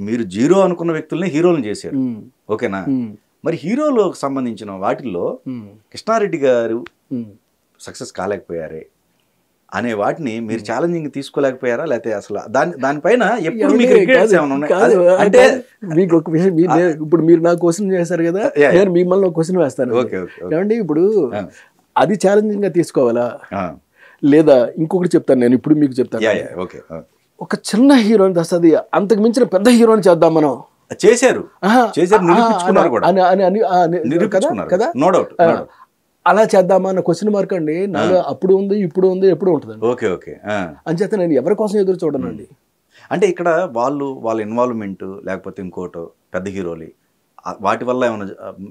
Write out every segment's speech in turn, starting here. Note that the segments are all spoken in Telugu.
మీరు జీరో అనుకున్న వ్యక్తుల్ని హీరోలను చేశారు. ఓకేనా? మరి హీరోలకు సంబంధించిన వాటిల్లో కృష్ణారెడ్డి గారు సక్సెస్ కాలేకపోయారే అనే వాటిని మీరు ఛాలెంజింగ్ తీసుకోలేకపోయారా? లేకపోతే అసలు దానిపైన ఎప్పుడు మీకు రిగ్రెట్స్ ఏమైనా ఉన్నాయా? అంటే మీకు ఒక విషయం, ఇప్పుడు మీరు నా క్వశ్చన్ చేశారు కదా, నేను మిమ్మల్ని ఒక క్వశ్చన్ వేస్తాను. ఏమండి, ఇప్పుడు అది ఛాలెంజింగ్ గా తీసుకోవాలా, లేదా ఇంకొకటి చెప్తాను నేను, ఇప్పుడు మీకు చెప్తాను. ఒక చిన్న హీరోని తెస్తుంది, అంతకు మించిన పెద్ద హీరోని చేద్దాం మనం. చేశారు కదా, నో డౌట్. అలా చేద్దామా అన్న క్వశ్చన్ మార్క్ అండి నాలో అప్పుడు ఉంది, ఇప్పుడు ఉంది, ఎప్పుడు ఉంటుందండి. Okay okay. అంచేత నేను ఎవరి కోసం ఎదురు చూడనండి. అంటే ఇక్కడ వాళ్ళ ఇన్వాల్వ్మెంట్ లేకపోతే ఇంకోటో పెద్ద హీరోలు వాటి వల్ల ఏమైనా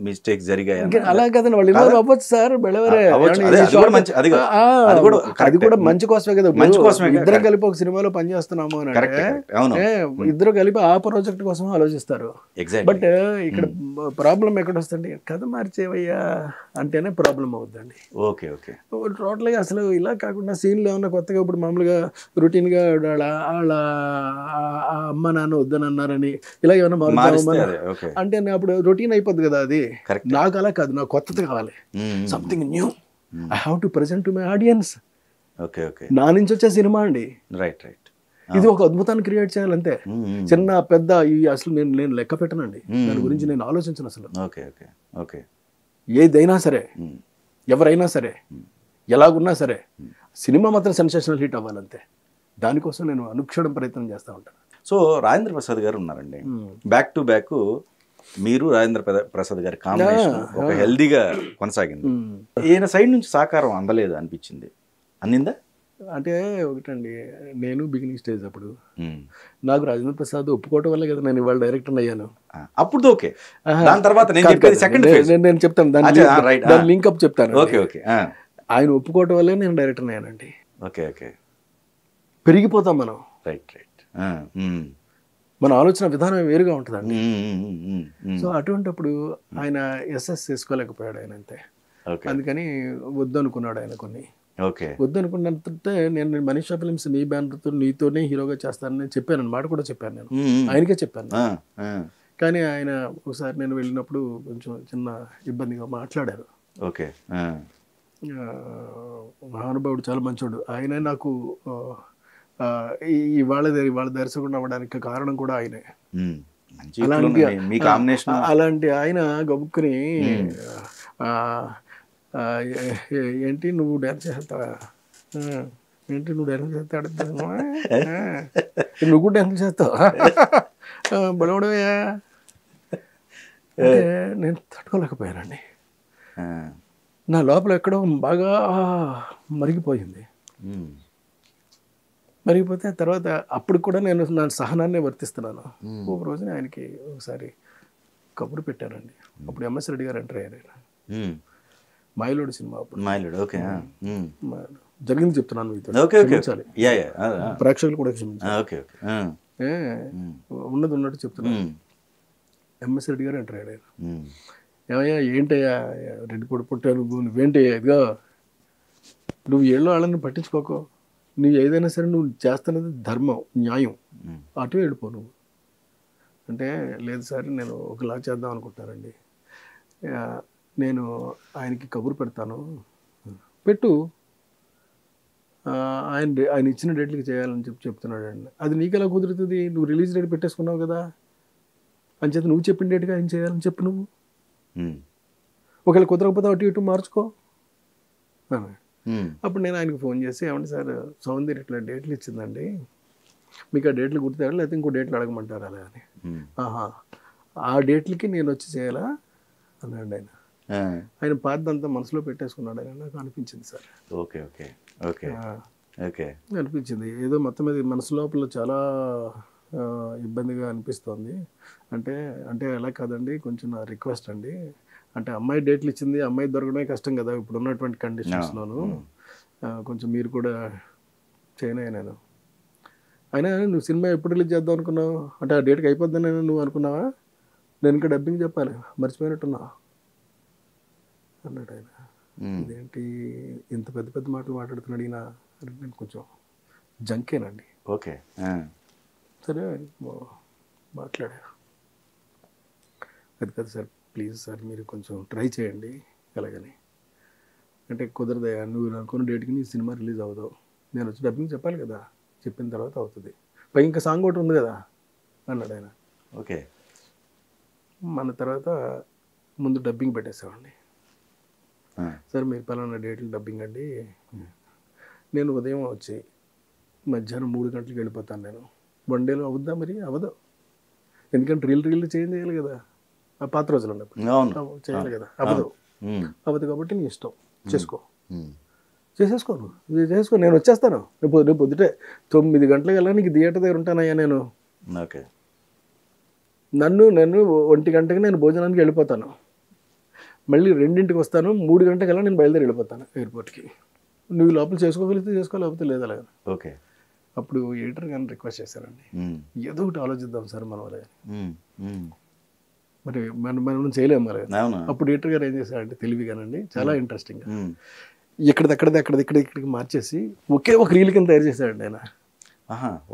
మిస్టేక్స్ జరిగాయి? అలా కదండి, వాళ్ళు ఇన్వాల్వ్ అవ్వచ్చు సార్. అది కూడా మంచి కోసమే కదా. ఇద్దరం కలిపి ఒక సినిమాలో పనిచేస్తున్నాము అని అంటే ఇద్దరు కలిపి ఆ ప్రాజెక్ట్ కోసం ఆలోచిస్తారు. బట్ ఇక్కడ ప్రాబ్లం ఎక్కడ వస్తుంది, కథ మార్చేవయ్యా అంటేనే ప్రాబ్లం అవుతుందండి. Okay okay. టోటల్గా అసలు ఇలా కాకుండా సీన్లో ఏమన్నా కొత్తగా ఇప్పుడు మామూలుగా రొటీన్గా వాళ్ళ అమ్మ నాన్న వద్దని అన్నారని ఇలా ఏమన్నా అంటే అప్పుడు రొటీన్ అయిపోద్ది కదా. అది నాకు అలా కాదు, నాకు కొత్తది కావాలి, something new. I have to present to my audience. Okay okay. నా నుంచి వచ్చే సినిమా అండి. Right right. ఇది ఒక అద్భుతాన్ని క్రియేట్ చేయాలంతే. చిన్న పెద్ద అసలు నేను లెక్క పెట్టనండి, దాని గురించి నేను ఆలోచించను అసలు. Okay okay okay. ఏదైనా సరే, ఎవరైనా సరే, ఎలాగున్నా సరే, సినిమా మాత్రం సెన్సేషనల్ హిట్ అవ్వాలంతే. దానికోసం నేను అనుక్షణం ప్రయత్నం చేస్తూ ఉంటాను. సో రాజేంద్ర ప్రసాద్ గారు ఉన్నారండి, బ్యాక్ టు బ్యాక్ మీరు రాజేంద్ర ప్రసాద్ గారి కాంబినేషన్ ఒక హెల్దీగా కొనసాగింది. ఈయన సైడ్ నుంచి సహకారం అందలేదు అనిపించింది, అందిందా? అంటే ఒకటండి, నేను బిగినింగ్ స్టేజ్ అప్పుడు నాకు రాజేంద్ర ప్రసాద్ ఒప్పుకోవటం వల్ల కదా నేను ఇవాళ డైరెక్టర్ అయ్యాను. అప్పుడు ఓకే. దాని తర్వాత నేను చెప్తాను, దాని లింకప్ చెప్తాను. Okay okay. ఆయన ఒప్పుకోవటం వల్లే నేను డైరెక్టర్ అయ్యానండి. Okay okay. పెరిగిపోతాం మనం. Right right. మన ఆలోచన విధానం వేరుగా ఉంటుందండి. సో అటువంటిప్పుడు ఆయన ఎస్ఎస్ చేసుకోలేకపోయాడు ఆయన, అంతే. అందుకని వద్దనుకున్నాడు ఆయన కొన్ని. వద్దనుకున్నంతే నేను మనీషా ఫిల్మ్స్ నీ బ్యానర్తో నీతోనే హీరోగా చేస్తానని చెప్పాను అన్నమాట, కూడా చెప్పాను నేను, ఆయనకే చెప్పాను. కానీ ఆయన ఒకసారి నేను వెళ్ళినప్పుడు కొంచెం చిన్న ఇబ్బందిగా మాట్లాడారు. ఓకే. మహానుభావుడు, చాలా మంచోడు ఆయన. నాకు వాళ్ళ దర్శకుడు అవ్వడానికి కారణం కూడా ఆయనే. అలాంటి ఆయన గబుక్కుని ఏంటి నువ్వు డ్యాన్స్ చేస్తావా, ఏంటి నువ్వు డ్యాన్స్ చేస్తా, నువ్వు కూడా డ్యాన్స్ చేస్తావా, బలవడవయ్యా అంటే నేను తట్టుకోలేకపోయానండి. నా లోపల ఎక్కడో బాగా మరిగిపోయింది. మరిగిపోతే తర్వాత అప్పుడు కూడా నేను నా సహనాన్ని వర్తిస్తున్నాను. ఒక రోజున ఆయనకి ఒకసారి కబురు పెట్టానండి. అప్పుడు ఎంఎస్ రెడ్డి గారు ఎంటర్ అయ్యారు. మైలోడు సినిమా అప్పుడు. మైలోడు. ఓకే. జరిగింది చెప్తున్నాను మీతో, ప్రేక్షకులు కూడా ఉన్నది ఉన్నట్టు చెప్తున్నాను. ఎంఎస్ రెడ్డి గారు ఎంటర్ అయ్యారు. ఏమయ్యా ఏంటయ్యా రెడ్డి పొడి పుట్టాను, నువ్వేంటయ్యా ఇదిగా నువ్వు ఏళ్ళు వాళ్ళని పట్టించుకోకో, నువ్వు ఏదైనా సరే నువ్వు చేస్తున్నది ధర్మం, న్యాయం, అటు వెళ్ళిపో నువ్వు అంటే. లేదు సార్ నేను ఒకలా చేద్దాం అనుకుంటున్నానండి, నేను ఆయనకి కబురు పెడతాను, పెట్టు, ఆయన ఇచ్చిన డేట్లకి చేయాలని చెప్తున్నాడు అండి. అది నీకు ఎలా కుదురుతుంది, నువ్వు రిలీజ్ డేట్ పెట్టేసుకున్నావు కదా, అంచేత నువ్వు చెప్పిన డేట్గా ఆయన చేయాలని చెప్పు నువ్వు. ఒకవేళ కుదరకపోతే అటు ఇటు మార్చుకో. అప్పుడు నేను ఆయనకు ఫోన్ చేసి, ఏమంటే సార్ సౌందర్య ఇట్లా డేట్లు ఇచ్చిందండి, మీకు ఆ డేట్లు గుర్తారా లేకపోతే ఇంకో డేట్లు అడగమంటారా అలా అని. ఆ డేట్లకి నేను వచ్చి చేయాలా అన్నాడు ఆయన. ఆయన పాతదంతా మనసులో పెట్టేసుకున్నాడు ఆయన, నాకు అనిపించింది sir. Okay okay okay okay అనిపించింది ఏదో మొత్తం మీద మనసు లోపల చాలా ఇబ్బందిగా అనిపిస్తోంది. అంటే ఎలా కాదండి, కొంచెం నా రిక్వెస్ట్ అండి, అంటే అమ్మాయి డేట్లు ఇచ్చింది, అమ్మాయి దొరకడమే కష్టం కదా ఇప్పుడు ఉన్నటువంటి కండిషన్స్లోను, కొంచెం మీరు కూడా చేయను నేను. అయినా నువ్వు సినిమా ఎప్పుడు రిలీజ్ చేద్దాం అనుకున్నావు అంటే ఆ డేట్కి అయిపోద్దని నువ్వు అనుకున్నావా, నేను ఇంకా డబ్బింగ్ చెప్పాలి మర్చిపోయినట్టున్నా అన్నాడు ఆయన. ఇదేంటి ఇంత పెద్ద పెద్ద మాటలు మాట్లాడుతున్నాడు ఈయన, నేను కొంచెం జంకేనండి. ఓకే. సరే మాట్లాడారు. అది కదా సార్, ప్లీజ్ సార్ మీరు కొంచెం ట్రై చేయండి ఎలాగని. అంటే కుదరదయా, నువ్వు అనుకున్న డేట్కి నీ సినిమా రిలీజ్ అవ్వదు, నేను వచ్చి డబ్బింగ్ చెప్పాలి కదా, చెప్పిన తర్వాత అవుతుంది, పై ఇంకా సాంగ్ ఒకటి ఉంది కదా అన్నాడు ఆయన. ఓకే. మన తర్వాత ముందు డబ్బింగ్ పెట్టేసామండి. సార్ మీరు పలానా డేట్లు డబ్బింగ్ అండి, నేను ఉదయం వచ్చి మధ్యాహ్నం 3 గంటలకు వెళ్ళిపోతాను, నేను 1 డేలో అవుద్దా? మరి అవ్వదు, ఎందుకంటే రీల్ చేంజ్ చేయాలి కదా, ఆ పాత రోజులు ఉన్నప్పుడు చేయాలి కదా, అవ్వదు కాబట్టి నీ ఇష్టం, చేసేసుకో, నేను వచ్చేస్తాను, రేపు పొద్దుటే 9 గంటలకు వెళ్ళా నీకు థియేటర్ దగ్గర ఉంటానయ్యా నేను. ఓకే. నన్ను 1 గంటకి నేను భోజనానికి వెళ్ళిపోతాను, మళ్ళీ 2ంటికి వస్తాను, 3 గంటకల్లా నేను బయలుదేరి వెళ్ళిపోతాను ఎయిర్పోర్ట్కి, నువ్వు లోపల చేసుకోగలిగితే చేసుకో, లేకపోతే లేదు అలాగా. ఓకే. అప్పుడు ఎడిటర్ గారిని రిక్వెస్ట్ చేశారండి, ఏదో ఒకటి ఆలోచిద్దాం సార్ మనం అలాగే, మరి మనం చేయలేము అలాగే. అప్పుడు ఎడిటర్ గారు ఏం చేశారంటే తెలివిగానండి, చాలా ఇంట్రెస్టింగ్గా ఇక్కడికి మార్చేసి ఒకే ఒక రీల్ కింద తయారు చేశాడండి ఆయన.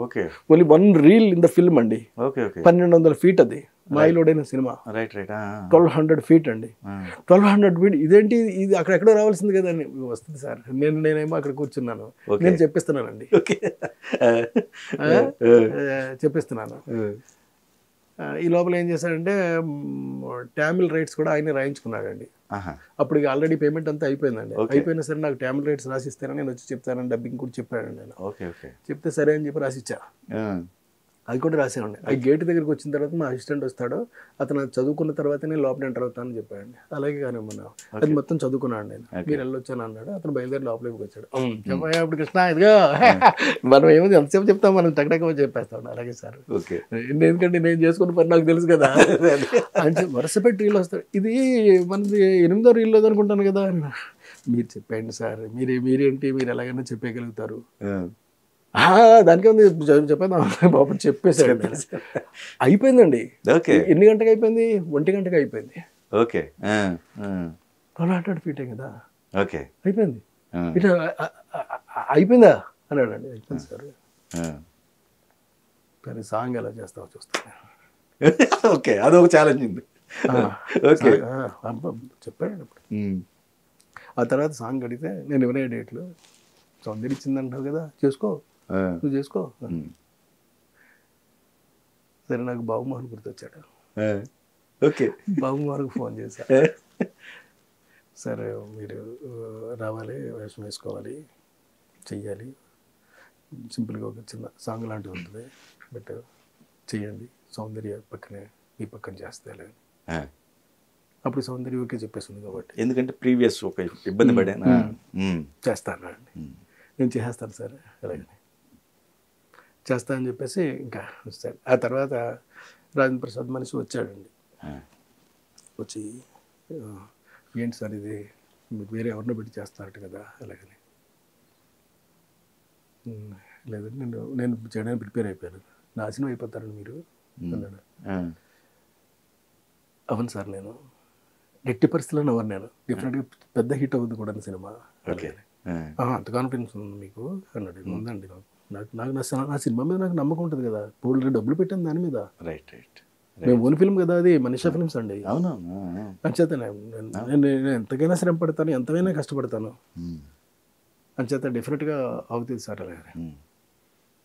Okay. Only 1 reel in the film అండి. 1200 feet అది మాయిలోడైన సినిమా. 1200 feet అండి. 1200 feet ఇదేంటి, ఇది అక్కడెక్కడో రావాల్సింది కదా అని వస్తుంది సార్. నేనేమో అక్కడ కూర్చున్నాను, నేను చెప్పిస్తున్నానండి, చెప్పిస్తున్నాను. ఈ లోపల ఏం చేశాడంటే టామిల్ రైట్స్ కూడా ఆయన రాయించుకున్నాడండి. అప్పుడు ఆల్రెడీ పేమెంట్ అంతా అయిపోయిందండి. అయిపోయినా సరే నాకు టామిల్ రైట్స్ రాసిస్తానని నేను వచ్చి చెప్తానని డబ్బింగ్ కూడా చెప్పాడండి నేను. చెప్తే సరే అని చెప్పి రాసిచ్చా. అది కూడా రాసామండి. ఆ గేట్ దగ్గరికి వచ్చిన తర్వాత మా అసిస్టెంట్ వస్తాడు, అతను చదువుకున్న తర్వాత నేను లోపల ఎంటర్ అవుతానని చెప్పాడండి. అలాగే కానీ మనం అది మొత్తం చదువుకున్నాను నేను. మీరు వెళ్ళొచ్చాను అన్నాడు, అతను బయలుదేరి లోపలికి వచ్చాడు. ఇప్పుడు కృష్ణ ఇదిగో మనం ఏమో ఎంతసేపు చెప్తాం, మనం టక్టక్ చెప్పేస్తాం. అలాగే సార్, ఎందుకంటే నేను చేసుకున్న పని నాకు తెలుసు కదా అని వరుస పెట్టి రీల్ వస్తాడు. ఇది మనది 8వ రీల్ అనుకుంటాను కదా. మీరు చెప్పండి సార్, మీరేంటి మీరు ఎలాగైనా చెప్పేయగలుగుతారు, దానికే ఉంది చెప్పేద్దాం బాబు చెప్పేసాడు. అయిపోయిందండి. ఎన్ని గంటకి అయిపోయింది? 1 గంటకి అయిపోయింది. ఓకే. 1200 feet కదా. ఓకే, అయిపోయింది. ఇట్లా అయిపోయిందా అన్నాడండి. అయిపోయింది సార్, కానీ సాంగ్ ఎలా చేస్తావో చూస్తాను. ఓకే, అదొక ఛాలెంజ్ ఉంది. చెప్పాడు అప్పుడు. ఆ తర్వాత సాంగ్ అడిగితే నేను ఎవరైనా డేట్లు సౌందర్య ఇచ్చిందంటావు కదా, చేసుకో, నువ్వు చేసుకో. సరే, నాకు బాబుమోహన్ గుర్తొచ్చాడు. ఓకే, బాబుమోహన్కి ఫోన్ చేశా, సరే మీరు రావాలి, వేషం వేసుకోవాలి, చెయ్యాలి, సింపుల్గా ఒక చిన్న సాంగ్ లాంటిది ఉంటుంది, బట్ చెయ్యండి, సౌందర్య పక్కనే ఈ పక్కన చేస్తే. అప్పుడు సౌందర్య ఓకే చెప్పేస్తుంది కాబట్టి, ఎందుకంటే ప్రీవియస్ ఒక ఇబ్బంది పడాను. చేస్తాను అండి, నేను చేసేస్తాను సార్ అలాగే చేస్తా అని చెప్పేసి ఇంకా వస్తాడు. ఆ తర్వాత రాజేంద్ర ప్రసాద్ మనిషి వచ్చాడండి. వచ్చి ఏంటి సార్ ఇది, మీరు వేరే ఎవరినో పెట్టి చేస్తారట కదా అలాగని. లేదండి, నేను చేయడానికి ప్రిపేర్ అయిపోయాను, నాశనం అయిపోతారండి మీరు అన్నాడు. అవును సార్, నేను ఎట్టి పరిస్థితుల్లో ఎవరు, నేను డెఫినెట్గా పెద్ద హిట్ అవుతుంది కూడా సినిమా. అంత కాన్ఫిడెన్స్ ఉంది మీకు అన్నాడు. ఉందండి నాకు నా సినిమా మీద నాకు నమ్మకం ఉంటుంది కదా, ఇప్పుడు డబ్బులు పెట్టాను దాని మీద. రైట్ రైట్, మేము ఓన్ ఫిల్మ్ కదా, అది మనీషా ఫిల్మ్స్ అండి. అంచేత నేను ఎంతకైనా శ్రమ పడతాను, ఎంతైనా కష్టపడతాను, అంచేత డెఫినెట్గా అవుతుంది సార్ అలాగే.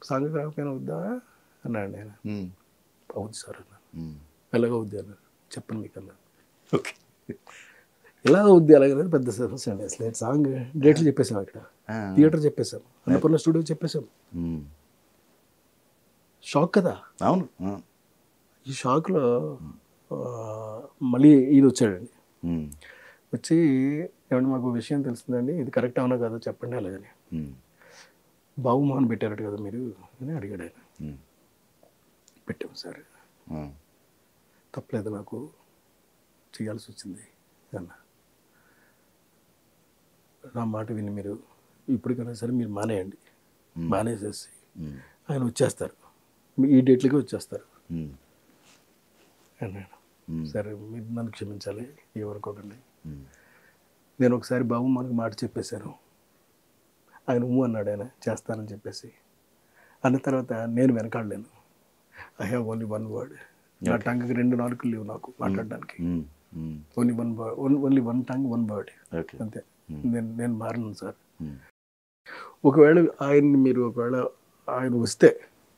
సాంగ్ రాకపోయినా అవుద్దా అన్నాడు నేను. అవుద్ది సార్ అన్నాను. ఎలాగ అవుద్ది అన్నాడు, చెప్పను మీకు అన్నాను. ఓకే, ఎలా అవుద్ది అలాగే పెద్ద సమస్య అండి. అసలు సాంగ్ డేట్లు చెప్పేసాం, అక్కడ థియేటర్ చెప్పేసాం, అన్నపూర్ణ స్టూడియో చెప్పేసాం. షాక్ కదా. అవును. ఈ షాక్లో మళ్ళీ ఇది వచ్చాడండి. వచ్చి ఏమన్నా మాకు విషయం తెలుస్తుందండి, ఇది కరెక్ట్ అవునా కాదో చెప్పండి అలాగని. బాబుమోహన్ పెట్టారట కదా మీరు అని అడిగాడు ఆయన. పెట్టాము సార్, తప్పలేదు, నాకు చేయాల్సి వచ్చింది అన్న. నా మాట విని మీరు ఇప్పటికైనా సరే మీరు మానేయండి, మానేసేసి ఆయన వచ్చేస్తారు, ఈ డేట్లకి వచ్చేస్తారు అన్నాడు. సరే, మీరు నన్ను క్షమించాలి, ఎవరుకోకండి. నేను ఒకసారి బాబు మనకు మాట చెప్పేశాను, ఆయన అన్నాడు, ఆయన చేస్తానని చెప్పేసి. అన్న తర్వాత నేను వెనకాడలేను, I have only one word. నా టంగ్కి 2 నాలుకలు లేవు నాకు మాట్లాడడానికి. Only one tongue, one word అంతే. నేను మారను సార్. ఒకవేళ ఆయన వస్తే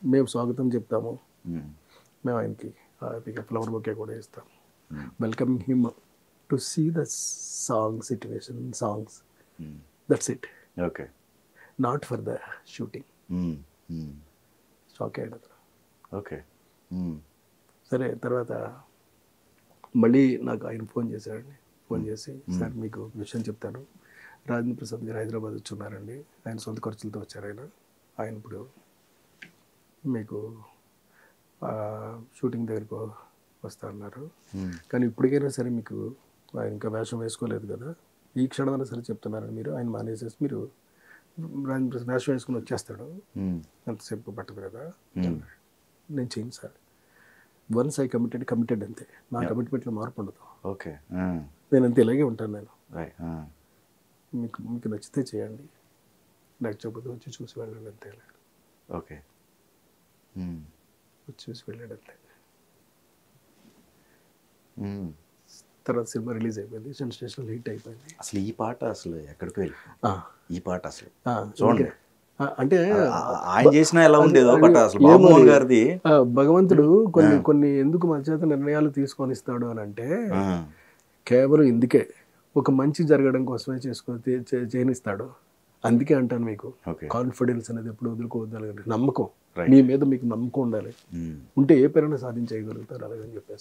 మేము స్వాగతం చెప్తాము, మేము ఆయనకి ఫ్లవర్ బొకే కూడా ఇస్తాము. Welcoming him to see the songs. That's it. Okay. Not for the shooting. Shock అయ్యాడు అతను. ఓకే. సరే, తర్వాత మళ్ళీ నాకు ఆయన ఫోన్ చేశాడండి. ఫోన్ చేసి, సార్ మీకు విషయం చెప్తాను, రాజేంద్ర ప్రసాద్ గారు హైదరాబాద్ వచ్చి ఉన్నారండి, ఆయన సొంత ఖర్చులతో వచ్చారు. ఆయన ఇప్పుడు మీకు షూటింగ్ దగ్గరకు వస్తా అన్నారు. కానీ ఇప్పటికైనా సరే మీకు ఆయన ఇంకా వేషం వేసుకోలేదు కదా, ఈ క్షణమైనా సరే చెప్తున్నారని మీరు ఆయన మానేసేసి మీరు రాజేంద్ర ప్రసాద్ వేషం వేసుకుని వచ్చేస్తాడు, అంతసేపు పట్టదు కదా. నేను చేయను సార్. వన్స్ ఐ కమిటెడ్ అంతే. నా కమిట్మెంట్లో మార్పు ఉండదు. ఓకే. నేను అంతే ఇలాగే ఉంటాను. నేను మీకు నచ్చితే చేయండి, నచ్చకపోతే వచ్చి చూసి వెళ్ళండి అంతే. ఓకే. వచ్చి చూసి వెళ్ళాడు అంతే. తర్వాత సినిమా రిలీజ్ అయిపోయింది, సెన్సేషనల్ హిట్ అయిపోయింది. అసలు ఈ పాట అసలు ఎక్కడికి వెళ్ళి ఈ పాట అసలు చూడండి, అంటే ఆయన చేసిన ఎలా ఉండేదో బట్ అసలు బాబుమోహన్ గారిది. భగవంతుడు కొన్ని ఎందుకు మన చేత నిర్ణయాలు తీసుకొని ఇస్తాడు అని అంటే కేవలం ఇందుకే, ఒక మంచి జరగడం కోసమే చేయనిస్తాడు. అందుకే అంటాను మీకు, కాన్ఫిడెన్స్ అనేది ఎప్పుడు వదులుకోవద్దు. నమ్మకం, మీ మీద మీకు నమ్మకం ఉండాలి. ఉంటే ఏ పేరైనా సాధించగలుగుతారు అలాగని చెప్పేసి.